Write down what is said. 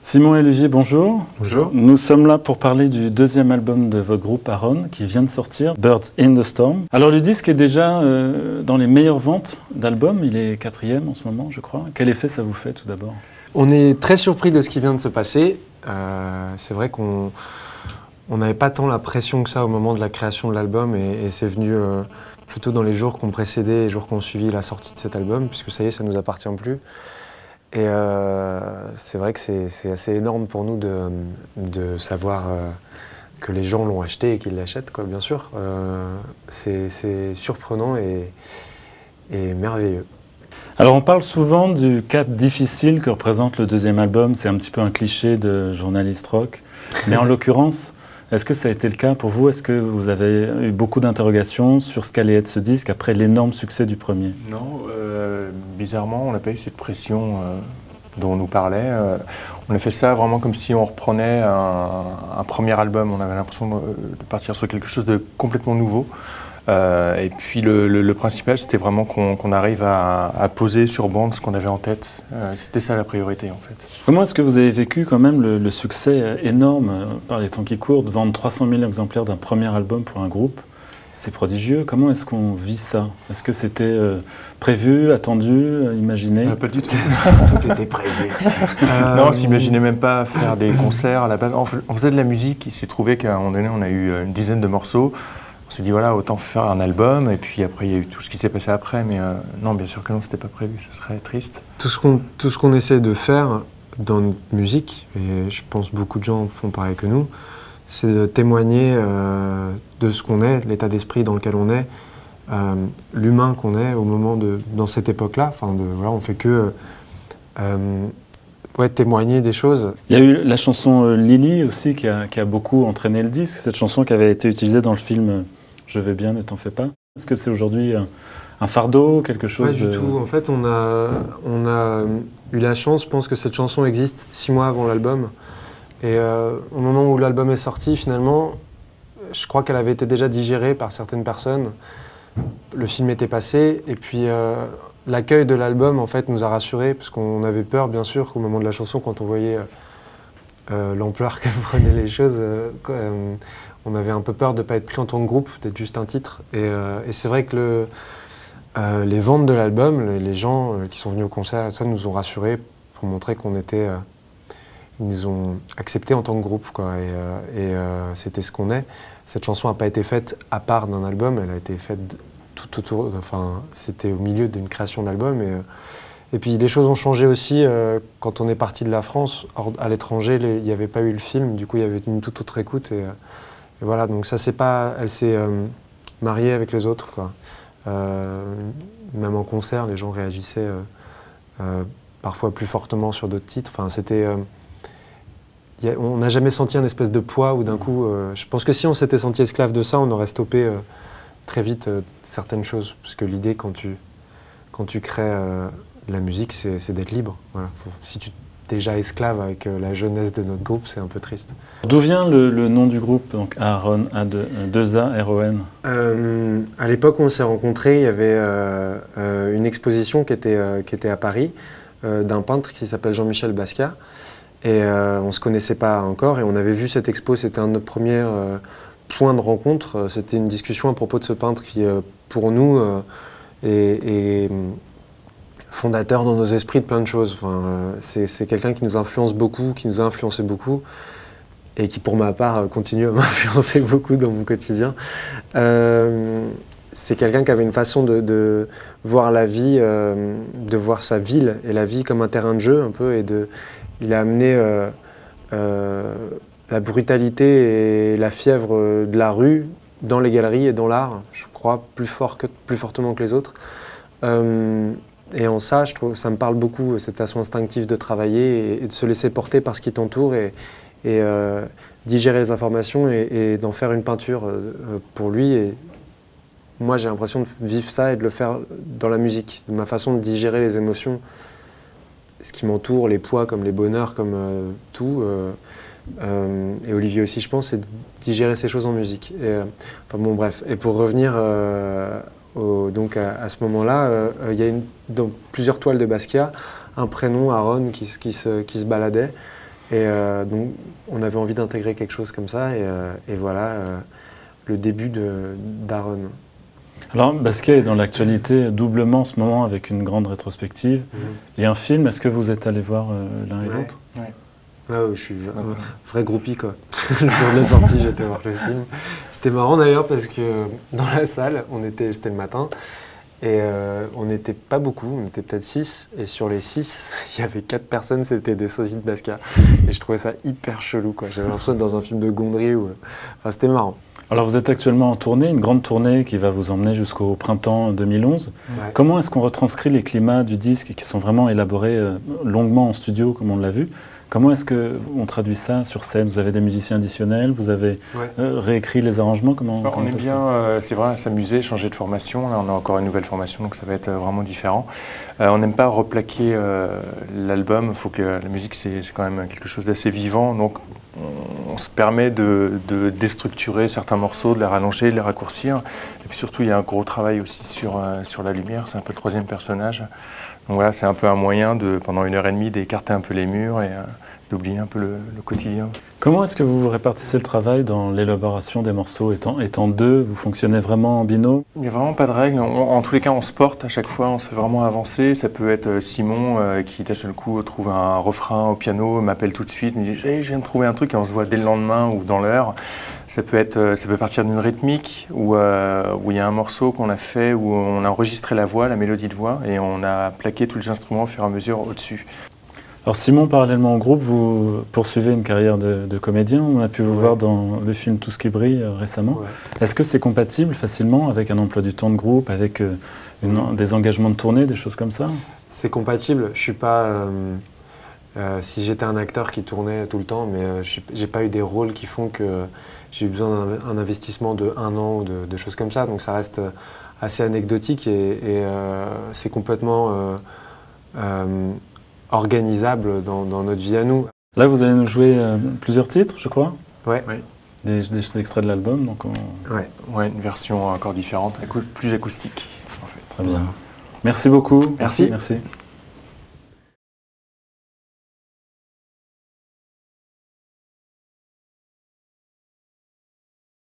Simon et Olivier, bonjour. Bonjour. Nous sommes là pour parler du deuxième album de votre groupe Aaron qui vient de sortir, Birds in the Storm. Alors le disque est déjà dans les meilleures ventes d'albums, il est 4e en ce moment je crois. Quel effet ça vous fait tout d'abord? On est très surpris de ce qui vient de se passer. C'est vrai qu'on n'avait pas tant la pression que ça au moment de la création de l'album et c'est venu plutôt dans les jours qui ont précédé, les jours qui ont suivi la sortie de cet album, puisque ça y est, ça ne nous appartient plus. Et c'est vrai que c'est assez énorme pour nous de savoir que les gens l'ont acheté et qu'ils l'achètent, quoi, bien sûr. C'est surprenant et merveilleux. Alors on parle souvent du cap difficile que représente le deuxième album, c'est un petit peu un cliché de journaliste rock, mais en l'occurrence, est-ce que ça a été le cas pour vous? Est-ce que vous avez eu beaucoup d'interrogations sur ce qu'allait être ce disque après l'énorme succès du premier? Non, bizarrement, on n'a pas eu cette pression dont on nous parlait. On a fait ça vraiment comme si on reprenait un premier album. On avait l'impression de partir sur quelque chose de complètement nouveau. Et puis le principal, c'était vraiment qu'on arrive à poser sur bande ce qu'on avait en tête. C'était ça la priorité en fait. Comment est-ce que vous avez vécu quand même le succès énorme par les temps qui courent, de vendre 300 000 exemplaires d'un premier album pour un groupe? C'est prodigieux. Comment est-ce qu'on vit ça? Est-ce que c'était prévu, attendu, imaginé? Pas du tout. Tout était prévu. Non, on ne s'imaginait même pas faire des concerts à la base. On faisait de la musique. Il s'est trouvé qu'à un moment donné, on a eu une dizaine de morceaux. On s'est dit, voilà, autant faire un album. Et puis après, il y a eu tout ce qui s'est passé après. Mais non, bien sûr que non, c'était pas prévu. Ça serait triste. Tout ce qu'on essaie de faire dans notre musique, et je pense beaucoup de gens font pareil que nous, c'est de témoigner de ce qu'on est, l'état d'esprit dans lequel on est, l'humain qu'on est au moment dans cette époque-là. Enfin, voilà, on fait que témoigner des choses. Il y a eu la chanson Lily aussi qui a beaucoup entraîné le disque, cette chanson qui avait été utilisée dans le film Je vais bien, ne t'en fais pas. Est-ce que c'est aujourd'hui un fardeau, quelque chose Pas du tout. En fait, on a eu la chance, je pense que cette chanson existe 6 mois avant l'album. Et au moment où l'album est sorti, finalement, je crois qu'elle avait été déjà digérée par certaines personnes. Le film était passé, et puis l'accueil de l'album, en fait, nous a rassurés, parce qu'on avait peur, bien sûr, qu'au moment de la chanson, quand on voyait l'ampleur que prenaient les choses, on avait un peu peur de ne pas être pris en tant que groupe, d'être juste un titre. Et c'est vrai que les ventes de l'album, les gens qui sont venus au concert, ça nous ont rassurés pour montrer qu'on était... Ils nous ont acceptés en tant que groupe, quoi, et c'était ce qu'on est. Cette chanson n'a pas été faite à part d'un album, elle a été faite tout autour, enfin, c'était au milieu d'une création d'album. Et puis les choses ont changé aussi quand on est parti de la France. À l'étranger, il n'y avait pas eu le film, du coup il y avait une toute autre écoute. Et voilà, donc ça, elle s'est mariée avec les autres, quoi. Même en concert, les gens réagissaient parfois plus fortement sur d'autres titres. Enfin, c'était... on n'a jamais senti un espèce de poids où d'un coup, je pense que si on s'était senti esclave de ça, on aurait stoppé très vite certaines choses. Parce que l'idée, quand tu crées de la musique, c'est d'être libre. Voilà. Si tu es déjà esclave avec la jeunesse de notre groupe, c'est un peu triste. D'où vient le nom du groupe, donc Aaron, A2A-R-O-N? À l'époque où on s'est rencontrés, il y avait une exposition qui était à Paris d'un peintre qui s'appelle Jean-Michel Basquiat. Et on ne se connaissait pas encore et on avait vu cette expo, c'était un de nos premiers points de rencontre. C'était une discussion à propos de ce peintre qui, pour nous, est fondateur dans nos esprits de plein de choses. Enfin, c'est quelqu'un qui nous influence beaucoup, qui nous a influencé beaucoup et qui, pour ma part, continue à m'influencer beaucoup dans mon quotidien. C'est quelqu'un qui avait une façon de voir la vie, de voir sa ville et la vie comme un terrain de jeu un peu. Il a amené la brutalité et la fièvre de la rue dans les galeries et dans l'art, je crois, plus fortement que les autres. Et en ça, je trouve, ça me parle beaucoup, cette façon instinctive de travailler et de se laisser porter par ce qui t'entoure et digérer les informations et d'en faire une peinture pour lui. Et moi, j'ai l'impression de vivre ça et de le faire dans la musique, de ma façon de digérer les émotions. Ce qui m'entoure, les poids comme les bonheurs, comme tout. Et Olivier aussi, je pense, c'est de digérer ces choses en musique. Enfin bon, bref. Et pour revenir donc à ce moment-là, il y a dans plusieurs toiles de Basquiat un prénom, Aaron, qui se baladait. Et donc, on avait envie d'intégrer quelque chose comme ça. Et voilà le début d'Aaron. Alors, Basquiat est dans l'actualité doublement en ce moment avec une grande rétrospective. Et un film, est-ce que vous êtes allés voir l'un et l'autre? Ouais. Ah oui, je suis un vrai groupie, quoi. Le jour de la sortie, j'étais voir le film. C'était marrant d'ailleurs parce que dans la salle, c'était le matin, et on n'était pas beaucoup, on était peut-être 6, et sur les 6, il y avait 4 personnes, c'était des sosies de Basquiat. Et je trouvais ça hyper chelou, quoi. J'avais l'impression d'être dans un film de Gondry. Enfin, c'était marrant. Alors vous êtes actuellement en tournée, une grande tournée qui va vous emmener jusqu'au printemps 2011. Ouais. Comment est-ce qu'on retranscrit les climats du disque qui sont vraiment élaborés longuement en studio, comme on l'a vu? Comment est-ce qu'on traduit ça sur scène? Vous avez des musiciens additionnels, vous avez réécrit les arrangements? On aime bien, c'est vrai, s'amuser, changer de formation. Là, on a encore une nouvelle formation, donc ça va être vraiment différent. On n'aime pas replaquer l'album. Il faut que la musique, c'est quand même quelque chose d'assez vivant. Donc, on se permet de déstructurer certains morceaux, de les rallonger, de les raccourcir. Et puis surtout, il y a un gros travail aussi sur la lumière. C'est un peu le troisième personnage. Donc voilà, c'est un peu un moyen pendant 1h30 d'écarter un peu les murs et d'oublier un peu le quotidien. Comment est-ce que vous vous répartissez le travail dans l'élaboration des morceaux? Étant deux, vous fonctionnez vraiment en binôme? Il n'y a vraiment pas de règle. En tous les cas, on se porte à chaque fois, on se fait vraiment avancer. Ça peut être Simon qui, d'un seul coup, trouve un refrain au piano, m'appelle tout de suite, me dit hey, « je viens de trouver un truc » et on se voit dès le lendemain ou dans l'heure. Ça peut partir d'une rythmique où il y a un morceau qu'on a fait, où on a enregistré la voix, la mélodie de voix, et on a plaqué tous les instruments au fur et à mesure au-dessus. Alors Simon, parallèlement au groupe, vous poursuivez une carrière de comédien. On a pu vous voir dans le film Tout ce qui brille récemment. Ouais. Est-ce que c'est compatible facilement avec un emploi du temps de groupe, avec des engagements de tournée, des choses comme ça? C'est compatible. Je suis pas... si j'étais un acteur qui tournait tout le temps, mais j'ai pas eu des rôles qui font que j'ai eu besoin d'un investissement de 1 an ou de choses comme ça. Donc ça reste assez anecdotique et c'est complètement organisable dans notre vie à nous. Là, vous allez nous jouer plusieurs titres, je crois. Ouais. Oui. Des extraits de l'album. Donc Ouais, une version encore différente, plus acoustique en fait. Très bien. Merci beaucoup. Merci. Merci.